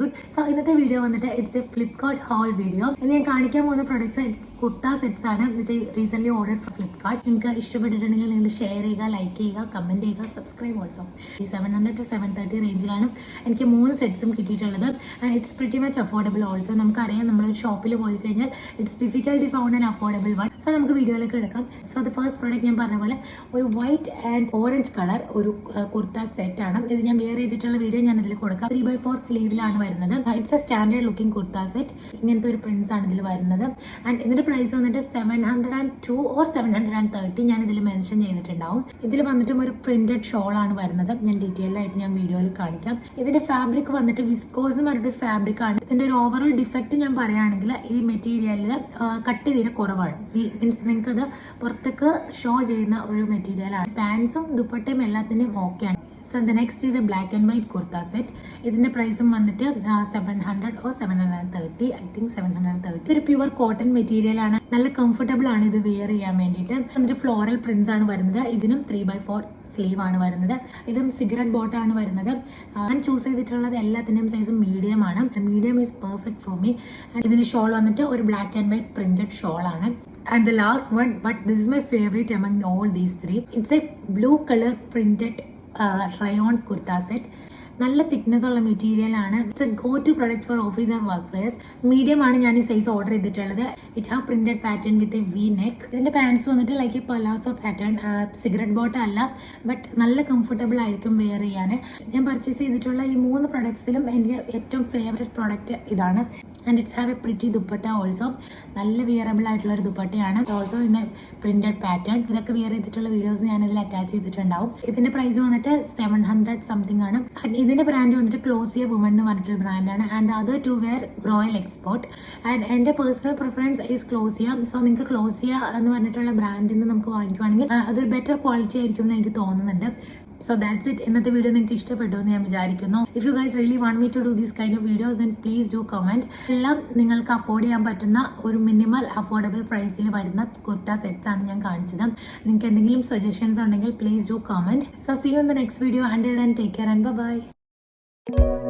Good. So ഇന്നത്തെ video വന്നിട്ട് it's a Flipkart haul video. ഇന്ന് ഞാൻ കാണിക്കാൻ പോകുന്ന പ്രൊഡക്ട്സ് ഇറ്റ്സ് കുർത്ത സെറ്റ്സ് ആണ്, which I recent order from Flipkart. നിങ്ങൾക്ക് ഇഷ്ടപ്പെട്ടിട്ടുണ്ടെങ്കിൽ നിങ്ങൾ ഷെയർ ചെയ്യുക, ലൈക്ക് ചെയ്യുക, കമന്റ് ചെയ്യുക, സബ്സ്ക്രൈബ് ഓൾസോ. ഈ 700 to 730 റേഞ്ചിലാണ് എനിക്ക് 3 സെറ്റ്സും കിട്ടിയിട്ടുള്ളത്. And it's pretty much affordable also. നമുക്കറിയാം നമ്മൾ ഷോപ്പിൽ പോയി കഴിഞ്ഞാൽ it's difficult found and affordable one. So നമുക്ക് വീഡിയോയിലേക്ക് എടുക്കാം. സോ ദ ഫസ്റ്റ് പ്രോഡക്റ്റ് ഞാൻ പറഞ്ഞ പോലെ ഒരു വൈറ്റ് ആൻഡ് ഓറഞ്ച് കളർ ഒരു കുർത്ത സെറ്റ് ആണ്. ഇത് ഞാൻ വെയർ ചെയ്തിട്ടുള്ള വീഡിയോ ഞാൻ ഇതിൽ കൊടുക്കാം. 3x4 സ്ലീവിലാണ് വരുന്നത്. It's A standard looking kurta set. ഇങ്ങനത്തെ ഒരു പ്രിന്റ്സ് ആണ് ഇതിൽ വരുന്നത്. ആൻഡ് ഇതിന്റെ പ്രൈസ് വന്നിട്ട് 702 or 730 ഞാൻ ഇതിൽ മെൻഷൻ ചെയ്തിട്ടുണ്ടാവും. ഇതിൽ വന്നിട്ടും ഒരു പ്രിന്റഡ് ഷോൾ ആണ് വരുന്നത്. ഞാൻ ഡീറ്റെയിൽ ആയിട്ട് ഞാൻ വീഡിയോയിൽ കാണിക്കാം. ഇതിന്റെ ഫാബ്രിക് വന്നിട്ട് വിസ്കോസ് എന്ന് പറഞ്ഞിട്ടൊരു ഫാബ്രിക് ആണ്. ഇതിന്റെ ഒരു ഓവറോൾ ഡിഫക്റ്റ് ഞാൻ പറയുകയാണെങ്കിൽ ഈ മെറ്റീരിയലിൽ കട്ട് തീരെ കുറവാണ്. മീൻസ് നിങ്ങൾക്ക് അത് പുറത്തേക്ക് ഷോ ചെയ്യുന്ന ഒരു മെറ്റീരിയലാണ്. പാൻസും ദുപ്പട്ടയും എല്ലാത്തിനും ഓക്കെയാണ്. So the next is A black and white kurta set. ഇതിന്റെ പ്രൈസും വന്നിട്ട് 700 or 730. I think 730. ഒരു പ്യുവർ കോട്ടൺ മെറ്റീരിയൽ ആണ്. നല്ല കംഫർട്ടബിൾ ആണ് ഇത് വെയർ ചെയ്യാൻ വേണ്ടിയിട്ട്. എന്നിട്ട് ഫ്ലോറൽ പ്രിന്റ്സ് ആണ് വരുന്നത്. ഇതിനും 3x4 സ്ലീവ് ആണ് വരുന്നത്. ഇതും സിഗരറ്റ് ബോട്ടാണ് വരുന്നത്. ഞാൻ ചൂസ് ചെയ്തിട്ടുള്ളത് എല്ലാത്തിൻ്റെയും സൈസ് മീഡിയം ആണ്. Medium is perfect for me. ഇതിന്റെ ഷോൾ വന്നിട്ട് ഒരു black and white printed shawl ആണ്. And the last one, but this is my favorite among all these three. It's a blue color printed rayon kurta set. നല്ല thickness ഉള്ള material ആണ്. It's a go to product for office and work wears. Medium ആണ് ഞാൻ ഈ size order ചെയ്തിട്ടുള്ളത്. It have printed pattern with a V neck. ഇതിന്റെ pants വന്നിട്ട് like a palazzo pattern. Cigarette bottom അല്ല, ബട്ട് നല്ല കംഫർട്ടബിൾ ആയിരിക്കും വെയർ ചെയ്യാൻ. ഞാൻ പർച്ചേസ് ചെയ്തിട്ടുള്ള ഈ 3 പ്രൊഡക്ട്സിലും എനിക്ക് ഏറ്റവും ഫേവറേറ്റ് പ്രോഡക്റ്റ് ഇതാണ്. And it's have a pretty dupatta also. നല്ല വിയറബിൾ ആയിട്ടുള്ള ഒരു ദുപ്പട്ടയാണ്. Also in A printed pattern. ഇതൊക്കെ വെയർ ചെയ്തിട്ടുള്ള വീഡിയോസ് ഞാൻ ഇതിൽ അറ്റാച്ച് ചെയ്തിട്ടുണ്ടാവും. ഇതിന്റെ പ്രൈസ് വന്നിട്ട് 700 സംതിങ് ആണ്. ഇതിന്റെ ബ്രാൻഡ് വന്നിട്ട് ക്ലോസിയ വുമൺ എന്ന് പറഞ്ഞിട്ടൊരു ബ്രാൻഡാണ്. And other to wear royal export. And എൻ്റെ personal preference is Clovia. So നിങ്ങൾക്ക് ക്ലോസിയ എന്ന് പറഞ്ഞിട്ടുള്ള ബ്രാൻഡിൽ നിന്ന് നമുക്ക് വാങ്ങിക്കുവാണെങ്കിൽ അതൊരു ബെറ്റർ ക്വാളിറ്റി ആയിരിക്കും എന്ന് എനിക്ക് തോന്നുന്നുണ്ട്. So that's it. ഇന്നത്തെ വീഡിയോ നിങ്ങൾക്ക് ഇഷ്ടപ്പെട്ടു എന്ന് ഞാൻ വിചാരിക്കുന്നു. If you guys really want me to do this kind of videos, then please do comment. എല്ലാം നിങ്ങൾക്ക് അഫോർഡ് ചെയ്യാൻ പറ്റുന്ന ഒരു മിനിമൽ അഫോർഡബിൾ പ്രൈസിൽ വരുന്ന കുർത്ത സെറ്റ്സ് ആണ് ഞാൻ കാണിച്ചത്. നിങ്ങൾക്ക് എന്തെങ്കിലും സജഷൻസ് ഉണ്ടെങ്കിൽ please do comment. So see you in the next video. Until then, take care and bye bye.